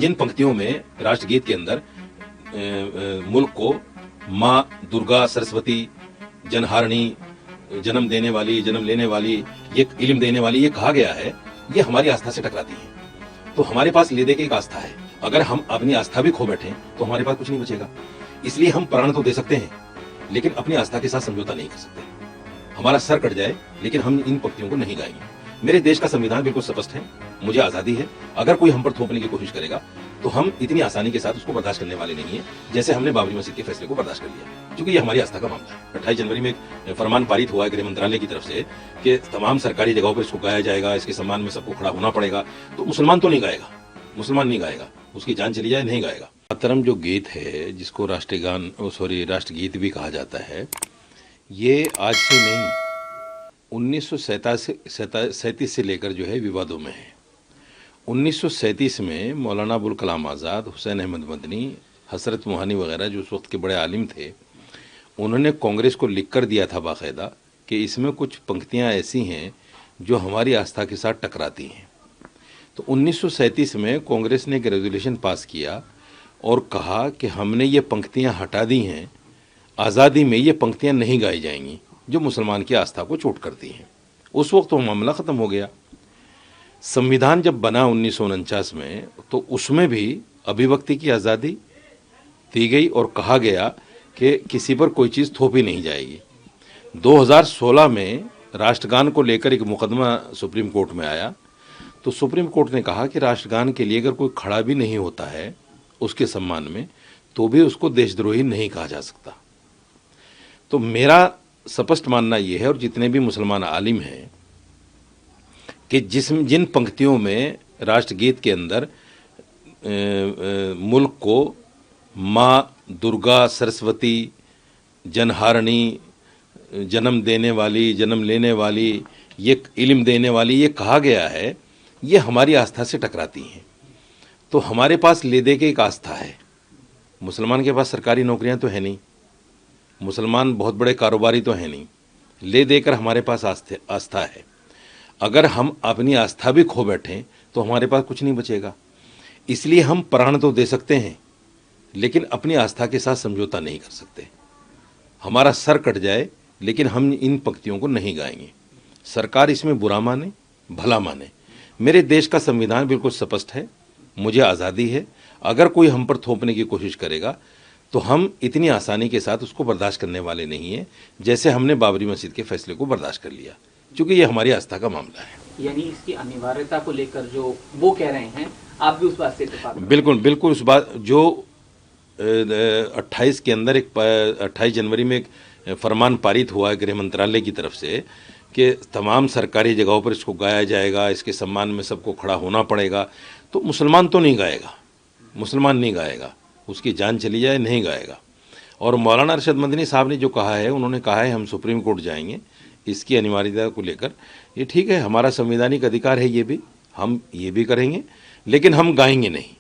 जिन पंक्तियों में राष्ट्रगीत के अंदर मुल्क को माँ दुर्गा सरस्वती जनहारिणी जन्म देने वाली जन्म लेने वाली ये इल्म देने वाली ये कहा गया है, ये हमारी आस्था से टकराती है। तो हमारे पास ले दे के एक आस्था है, अगर हम अपनी आस्था भी खो बैठे तो हमारे पास कुछ नहीं बचेगा। इसलिए हम प्राण तो दे सकते हैं लेकिन अपनी आस्था के साथ समझौता नहीं कर सकते। हमारा सर कट जाए लेकिन हम इन पंक्तियों को नहीं गाएंगे। मेरे देश का संविधान बिल्कुल स्पष्ट है, मुझे आजादी है। अगर कोई हम पर थोपने की कोशिश करेगा तो हम इतनी आसानी के साथ उसको बर्दाश्त करने वाले नहीं है, जैसे हमने बाबरी मस्जिद के फैसले को बर्दाश्त कर लिया, क्योंकि ये हमारी आस्था का मामला है। 28 जनवरी में एक फरमान पारित हुआ है गृह मंत्रालय की तरफ से कि तमाम सरकारी जगहों पर इसको गाया जाएगा, इसके सम्मान में सबको खड़ा होना पड़ेगा। तो मुसलमान तो नहीं गाएगा, मुसलमान नहीं गाएगा, उसकी जान चली जाए नहीं गाएगा। मातरम जो गीत है, जिसको राष्ट्रगीत भी कहा जाता है, ये आज से नहीं 1937 से लेकर जो है विवादों में है। 1937 में मौलाना अबुल कलाम आज़ाद, हुसैन अहमद मदनी, हसरत मोहानी वगैरह जो उस वक्त के बड़े आलिम थे, उन्होंने कांग्रेस को लिख कर दिया था बाकायदा कि इसमें कुछ पंक्तियां ऐसी हैं जो हमारी आस्था के साथ टकराती हैं। तो 1937 में कांग्रेस ने एक रेजोल्यूशन पास किया और कहा कि हमने ये पंक्तियां हटा दी हैं, आज़ादी में ये पंक्तियां नहीं गाई जाएंगी जो मुसलमान की आस्था को चोट करती हैं। उस वक्त वो मामला ख़त्म हो गया। संविधान जब बना 1949 में तो उसमें भी अभिव्यक्ति की आज़ादी दी गई और कहा गया कि किसी पर कोई चीज़ थोपी नहीं जाएगी। 2016 में राष्ट्रगान को लेकर एक मुकदमा सुप्रीम कोर्ट में आया तो सुप्रीम कोर्ट ने कहा कि राष्ट्रगान के लिए अगर कोई खड़ा भी नहीं होता है उसके सम्मान में तो भी उसको देशद्रोही नहीं कहा जा सकता। तो मेरा स्पष्ट मानना यह है, और जितने भी मुसलमान आलिम हैं, कि जिन पंक्तियों में राष्ट्रगीत के अंदर मुल्क को माँ दुर्गा सरस्वती जनहारिणी जन्म देने वाली जन्म लेने वाली ये इल्म देने वाली ये कहा गया है, ये हमारी आस्था से टकराती हैं। तो हमारे पास ले दे के एक आस्था है। मुसलमान के पास सरकारी नौकरियां तो है नहीं, मुसलमान बहुत बड़े कारोबारी तो है नहीं, ले देकर हमारे पास आस्था है। अगर हम अपनी आस्था भी खो बैठें तो हमारे पास कुछ नहीं बचेगा। इसलिए हम प्राण तो दे सकते हैं लेकिन अपनी आस्था के साथ समझौता नहीं कर सकते। हमारा सर कट जाए लेकिन हम इन पंक्तियों को नहीं गाएंगे। सरकार इसमें बुरा माने भला माने, मेरे देश का संविधान बिल्कुल स्पष्ट है, मुझे आज़ादी है। अगर कोई हम पर थोपने की कोशिश करेगा तो हम इतनी आसानी के साथ उसको बर्दाश्त करने वाले नहीं हैं, जैसे हमने बाबरी मस्जिद के फैसले को बर्दाश्त कर लिया, क्योंकि ये हमारी आस्था का मामला है। यानी इसकी अनिवार्यता को लेकर जो वो कह रहे हैं, आप भी उस बात से इत्तेफाक? बिल्कुल उस बात जो 28 के अंदर 28 जनवरी में एक फरमान पारित हुआ है गृह मंत्रालय की तरफ से कि तमाम सरकारी जगहों पर इसको गाया जाएगा, इसके सम्मान में सबको खड़ा होना पड़ेगा। तो मुसलमान तो नहीं गाएगा, मुसलमान नहीं गाएगा, उसकी जान चली जाए नहीं गाएगा। और मौलाना अरशद मदनी साहब ने जो कहा है, उन्होंने कहा है हम सुप्रीम कोर्ट जाएंगे इसकी अनिवार्यता को लेकर। ये ठीक है, हमारा संवैधानिक अधिकार है, हम ये भी करेंगे, लेकिन हम गाएंगे नहीं,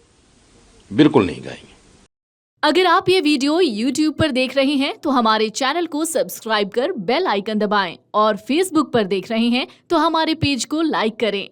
बिल्कुल नहीं गाएंगे। अगर आप ये वीडियो YouTube पर देख रहे हैं तो हमारे चैनल को सब्सक्राइब कर बेल आइकन दबाएं, और Facebook पर देख रहे हैं तो हमारे पेज को लाइक करें।